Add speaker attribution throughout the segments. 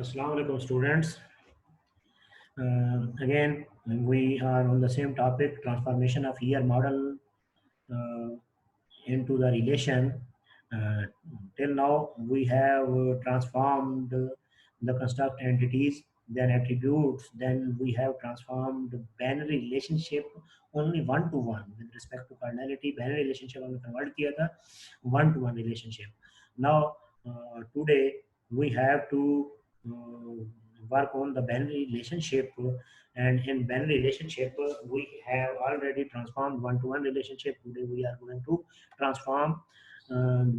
Speaker 1: Assalamu alaikum students. Again, we are on the same topic, transformation of year model uh, into the relation. Uh, Till now, we have transformed the construct entities, then attributes, then we have transformed binary relationship only one to one with respect to cardinality. Binary relationship हमने convert किया था one to one relationship. Now, today we have to uh, work on the binary relationship, and in binary relationship we have already transformed one to one relationship. Today we are going to transform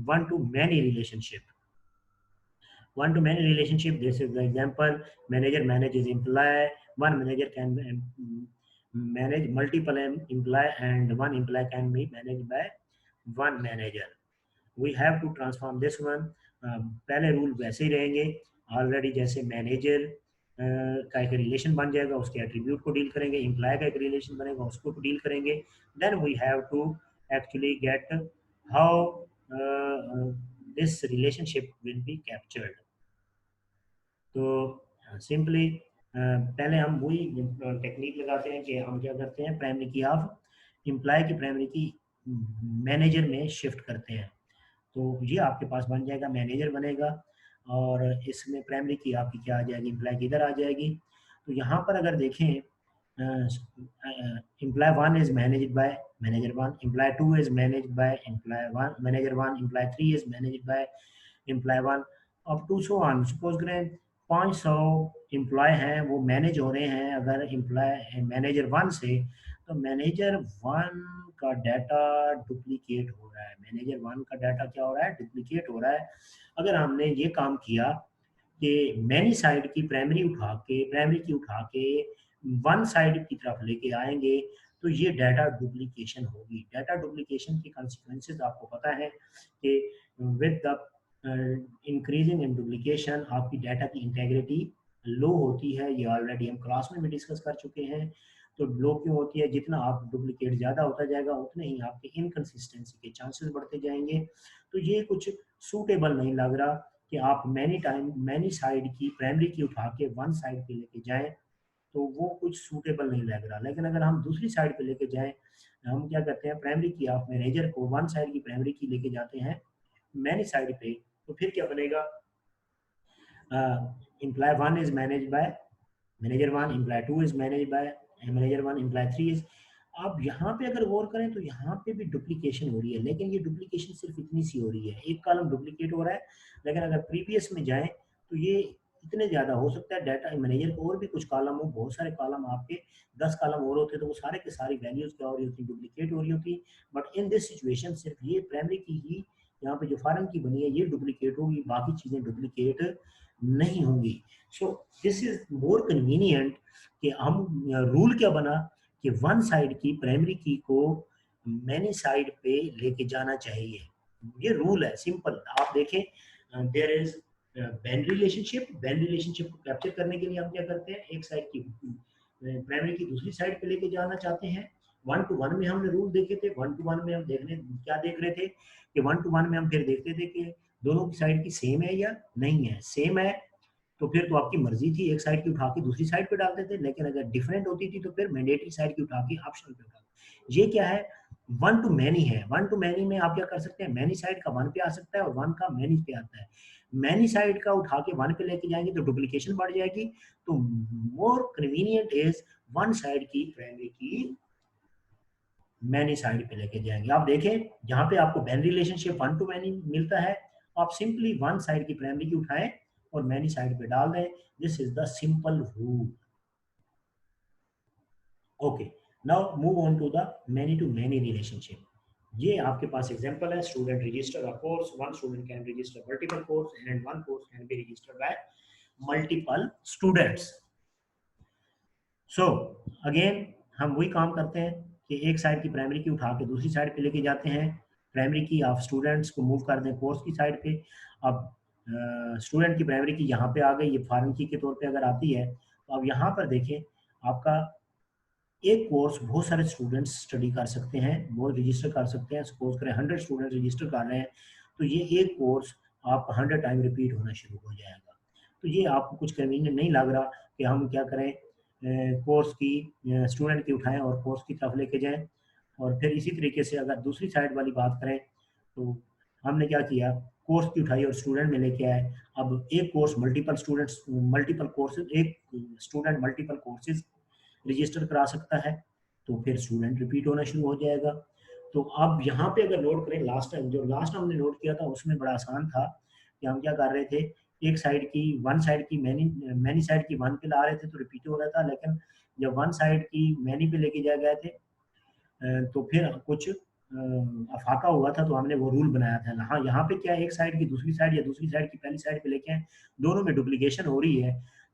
Speaker 1: one to many relationship. One to many relationship, this is the example. Manager manages employee. One manager can manage multiple employee, and one employee can be managed by one manager. We have to transform this one. पहले rule वैसे ही रहेंगे already, जैसे manager का एक relation बन जाएगा, उसके attribute को डील करेंगे, एम्प्लॉय का एक रिलेशन बनेगा, उसको डील करेंगे. Then we have to actually get how this relationship will be captured. तो सिंपली पहले हम वही टेक्निक लगाते हैं कि हम क्या करते हैं, प्राइमरी की ऑफ एम्प्लॉय की प्राइमरी की मैनेजर में शिफ्ट करते हैं. तो ये आपके पास बन जाएगा, मैनेजर बनेगा, और इसमें प्राइमरी की आपकी क्या आ जाएगी, एम्प्लॉय की इधर आ जाएगी. तो यहाँ पर अगर देखें, employee one is managed by manager one, employee two is managed by employee one manager one, employee three is managed by employee one, up to so on. Suppose करें 500 एम्प्लॉय हैं, वो मैनेज हो रहे हैं अगर एम्प्लॉय मैनेजर वन से, तो manager one का डाटा डुप्लीकेट हो रहा है. मैनेजर वन का डाटा क्या हो रहा है, डुप्लीकेट हो रहा है. अगर हमने ये काम किया कि मैनी साइड की प्राइमरी की उठा के वन साइड की तरफ लेके आएंगे, तो ये डाटा डुप्लीकेशन होगी. डाटा डुप्लीकेशन के कॉन्सिक्वेंसेस आपको पता है कि with the increasing in duplication आपकी डाटा की इंटेग्रिटी लो होती है. ये ऑलरेडी हम क्लास में भी डिस्कस कर चुके हैं. तो लो क्यों होती है, जितना आप डुप्लीकेट ज़्यादा होता जाएगा उतने ही आपके इनकन्सिस्टेंसी के चांसेस बढ़ते जाएंगे. तो ये कुछ सूटेबल नहीं लग रहा कि आप मैनी साइड की प्राइमरी की उठा के वन साइड पे लेके जाएं, तो वो कुछ सूटेबल नहीं लग रहा. लेकिन अगर हम दूसरी साइड पे लेके जाएं, हम क्या करते हैं, प्राइमरी की आप मैनेजर को वन साइड की प्राइमरी की लेके जाते हैं मैनी साइड पे, तो फिर क्या बनेगा, employee one is manage by manager one, employee two is manage by manager one, employee three is. आप यहाँ पे अगर गौर करें तो यहाँ पे भी डुप्लीकेशन हो रही है, लेकिन ये डुप्लीकेशन सिर्फ इतनी सी हो रही है, एक कॉलम डुप्लीकेट हो रहा है. लेकिन अगर प्रीवियस में जाएं तो ये इतने ज़्यादा हो सकता है. डाटा मैनेजर को और भी कुछ कॉलम हो, बहुत सारे कॉलम आपके 10 कॉलम और होते तो वो सारे के सारी वैल्यूज क्या हो रही होती, डुप्लीकेट हो रही होती. बट इन दिस सिचुएशन सिर्फ ये प्राइमरी की ही यहाँ पे जो फॉरेन की बनी है ये डुप्लीकेट होगी, बाकी चीज़ें डुप्लीकेट नहीं होंगी. So this is more convenient कि हम रूल क्या बना कि वन साइड की प्राइमरी की को मैनी साइड पे लेके जाना चाहिए. ये रूल है, सिंपल. आप देखें, देयर इज बैन रिलेशनशिप को कैप्चर करने के लिए हम क्या करते हैं, एक साइड की प्राइमरी की दूसरी साइड पे लेके जाना चाहते हैं. वन टू वन में हमने रूल देखे थे. वन टू वन में हम क्या देख रहे थे कि वन टू वन में हम फिर देखते थे कि दोनों की साइड की सेम है या नहीं है. सेम है तो फिर तो आपकी मर्जी थी, एक साइड की उठा के दूसरी साइड पे डालते थे. लेकिन अगर डिफरेंट होती थी तो फिर मैंडेटरी साइड की उठा के ऑप्शनल पे उठा. ये क्या है, वन टू मैनी है. वन टू मैनी में आप क्या कर सकते हैं, मैनी साइड का वन पे आ सकता है और वन का मैनी पे आता है. मैनी साइड का उठा के वन पे लेके जाएंगे तो डुप्लीकेशन बढ़ जाएगी. तो more convenient is one side की प्राइमरी की मैनी साइड पे लेके जाएंगे. आप देखें जहां पे आपको बैन रिलेशनशिप वन टू मैनी मिलता है, आप सिंपली वन साइड की प्राइमरी की उठाएं और मैनी साइड पे डाल दें. This is the simple rule. Okay, now move on to the many to many relationship. ये आपके पास एग्जांपल है. Student register a course, one student can register multiple course and one course can be registered bye multiple students. So again हम वही काम करते हैं कि एक साइड की प्राइमरी की उठा के दूसरी साइड पे लेके जाते हैं. प्राइमरी की आप स्टूडेंट्स को मूव कर दें कोर्स की साइड पे. अब स्टूडेंट की प्राइमरी की यहाँ पे आ गई, ये फॉरेन की के तौर पे अगर आती है, तो अब यहाँ पर देखें आपका एक कोर्स बहुत सारे स्टूडेंट्स स्टडी कर सकते हैं, वो रजिस्टर कर सकते हैं. सपोज करें 100 स्टूडेंट रजिस्टर कर रहे हैं, तो ये एक कोर्स आपका 100 टाइम रिपीट होना शुरू हो जाएगा. तो ये आपको कुछ कन्वीनियंट नहीं लग रहा कि हम क्या करें, कोर्स की स्टूडेंट की उठाएं और कोर्स की तरफ लेके जाएं। और फिर इसी तरीके से अगर दूसरी साइड वाली बात करें तो हमने क्या किया, कोर्स की उठाई और स्टूडेंट में लेके आए। अब एक course multiple students, multiple courses, एक स्टूडेंट मल्टीपल कोर्सेज रजिस्टर करा सकता है, तो फिर स्टूडेंट रिपीट होना शुरू हो जाएगा। तो अब यहाँ पे अगर नोट करें, लास्ट टाइम जो लास्ट हमने नोट किया था उसमें बड़ा आसान था कि हम क्या कर रहे थे, एक साइड की वन साइड की मैनी साइड की वन पे ला रहे थे तो रिपीट हो रहा था, लेकिन जब वन साइड की मैनी पे लेके जा गए थे तो फिर कुछ अफाका हुआ था, तो हमने वो रूल बनाया था। हाँ, यहाँ पे क्या एक साइड की दूसरी साइड या दूसरी साइड की पहली साइड पे लेके आए, दोनों में डुप्लीकेशन हो रही है,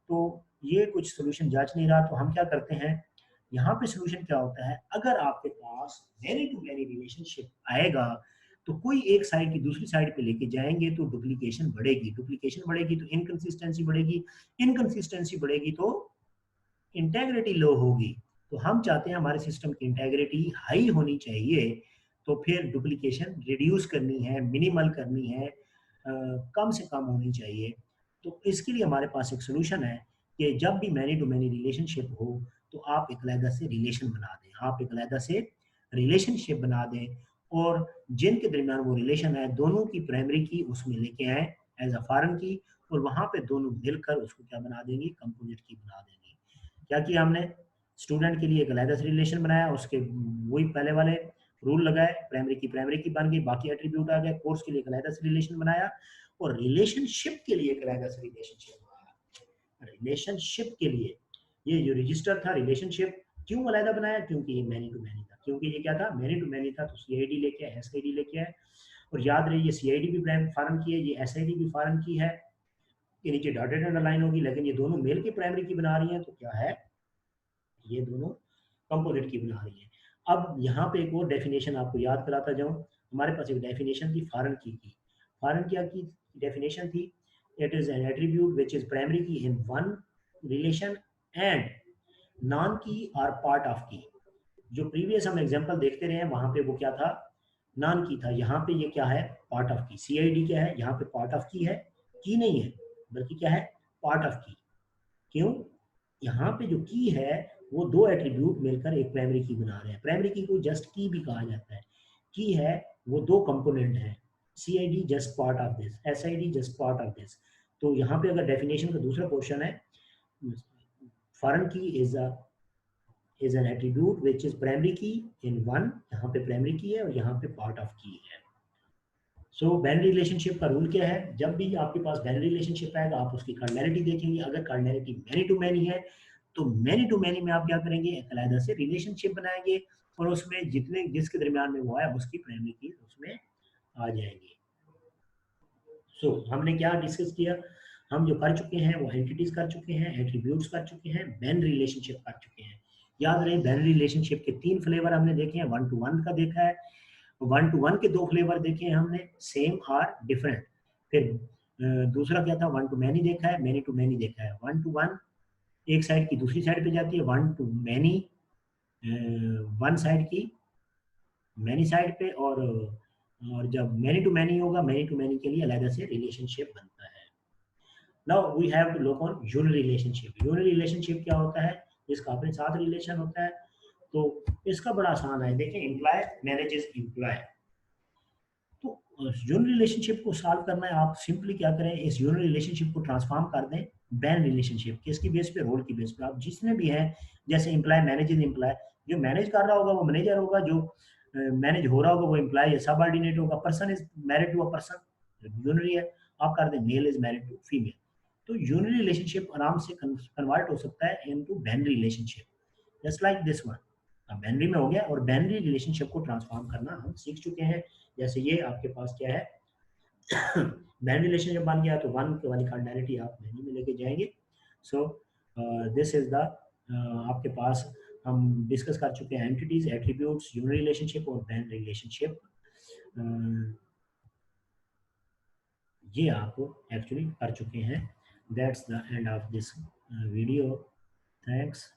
Speaker 1: तो ये कुछ सोल्यूशन जांच नहीं रहा। तो हम क्या करते हैं, यहाँ पे सोल्यूशन क्या होता है, अगर आपके पास मैनी टू मैनी रिलेशनशिप आएगा तो कोई एक साइड की दूसरी साइड पे लेके जाएंगे तो डुप्लीकेशन बढ़ेगी, डुप्लीकेशन बढ़ेगी तो इनकंसिस्टेंसी बढ़ेगी, इनकंसिस्टेंसी बढ़ेगी तो इंटेग्रिटी लो होगी। तो हम चाहते हैं हमारे सिस्टम की इंटेग्रिटी हाई होनी चाहिए, तो फिर डुप्लीकेशन रिड्यूस करनी है, मिनिमल करनी है, कम से कम होनी चाहिए। तो इसके लिए हमारे पास एक सोल्यूशन है कि जब भी मैनी टू मैनी रिलेशनशिप हो तो आप एक अलग से रिलेशन बना दें, आप एक अलग से रिलेशनशिप बना दें, और जिनके दरमियान वो रिलेशन है दोनों की प्राइमरी की उसमें लेके आए एज अ फॉरेन की, और वहां पे दोनों मिलकर उसको क्या बना देंगे, कंपोजिट की बना देंगे। क्या किया हमने, स्टूडेंट के लिए एक अलग से रिलेशन बनाया, उसके वही पहले वाले रूल लगाए, प्राइमरी की बन गई, बाकी एट्रीब्यूट आ गए। कोर्स के लिए एक अलग से रिलेशन बनाया और रिलेशनशिप के लिए एक अलग से रिलेशनशिप बनाया। रिलेशनशिप के लिए ये जो रजिस्टर था रिलेशनशिप क्यों अलग बनाया, क्योंकि ये मैनी टू मैनी था, क्योंकि ये क्या था, मैनी टू मैनी था, तो सीआईडी लेके आए, एसआईडी लेके आए। और याद रहे ये सीआईडी भी फॉरन की है, ये एसआईडी भी फॉरन की है, ये नीचे डॉटेड अंडरलाइन होगी, लेकिन ये दोनों मेल की प्राइमरी की बना रही हैं, तो क्या है, ये दोनों कंपोजिट की बना रही है। अब यहाँ पे एक और डेफिनेशन आपको याद कराता जाऊं, हमारे पास एक डेफिनेशन थी फॉरेन की। फॉरेन क्या की डेफिनेशन थी, it is an attribute which is primary key in one relation and non key are part of key. जो प्रीवियस हम एग्जांपल देखते रहे हैं वहां पे वो क्या था, नॉन की था, यहाँ पे ये क्या है, पार्ट ऑफ की। सीआईडी क्या है, यहाँ पे पार्ट ऑफ की नहीं है, बल्कि क्या है, पार्ट ऑफ की। क्यों, यहाँ पे जो की है वो दो एट्रीब्यूट मिलकर एक प्राइमरी की बना रहे हैं। प्राइमरी की को जस्ट की भी कहा जाता है, की है वो दो कंपोनेंट है, C I D just part of this, S I D just part of this. तो यहाँ पे अगर डेफिनेशन का दूसरा पोर्शन है, फॉरेन की is an attribute which is primary key in one, यहाँ पे प्राइमरी की है और यहाँ पे पार्ट ऑफ की है। सो बाइनरी रिलेशनशिप का रूल क्या है, जब भी आपके पास बाइनरी रिलेशनशिप आएगा आप उसकी कार्डिनैलिटी देखेंगे। अगर कार्डिनैलिटी मैनी टू मैनी है तो मैनी टू मैनी में आप क्या करेंगे, एक अलग से रिलेशनशिप बनाएंगे और उसमें जितने जिसके दरमियान में वो है उसकी प्राइमरी की उसमें आ जाएंगी। सो हमने क्या डिस्कस किया, हम जो कर चुके हैं वो एंटिटीज कर चुके हैं, एट्रीब्यूट्स कर चुके हैं, बाइनरी रिलेशनशिप कर चुके हैं। याद रहे बाइनरी रिलेशनशिप के तीन फ्लेवर हमने देखे हैं, वन टू वन का देखा है, वन टू वन के दो फ्लेवर देखे हैं हमने, सेम और डिफरेंट। फिर दूसरा क्या था, वन टू मैनी देखा है, मैनी टू मैनी देखा है। वन टू वन एक साइड की दूसरी साइड पे जाती है, one to many one side की मैनी साइड पे, और जब मैनी टू मैनी होगा मैनी टू मैनी के लिए अलग से रिलेशनशिप बनता है। Now we have to look on unit relationship. Unit relationship क्या होता है, जिसका अपने साथ रिलेशन होता है। तो इसका बड़ा आसान है, देखें, एम्प्लॉय मैनेजेस एम्प्लॉय। तो यूनिट रिलेशनशिप को सॉल्व करना है, आप सिंपली क्या करें, इस यूनिट रिलेशनशिप को ट्रांसफॉर्म कर दें बैन रिलेशनशिप, किसकी बेस पे, रोल की बेस पे। आप जिसने भी है, जैसे एम्प्लॉय मैनेजेस एम्प्लॉय, जो मैनेज कर रहा होगा वो मैनेजर होगा, जो मैनेज हो रहा होगा वो एम्प्लॉय या सबऑर्डिनेट होगा। Person is married to a person, unit है, आप कर दें male is married to female. तो यूनिट रिलेशनशिप आराम से कन्वर्ट हो सकता है इनटू बैन relationship, just like this one. अब बाइनरी में हो गया, और बाइनरी रिलेशनशिप को ट्रांसफॉर्म करना हम सीख चुके हैं। जैसे ये आपके पास क्या है, बाइनरी रिलेशनशिप बन गया तो वन के वाली कार्डिनैलिटी आप मैनी में लेके जाएंगे। सो दिस इज द आपके पास हम डिस्कस कर चुके हैं एंटिटीज, एट्रीब्यूट्स, यूनिट रिलेशनशिप और बाइनरी रिलेशनशिप। ये आप एक्चुअली कर चुके हैं। That's the end of this video. Thanks.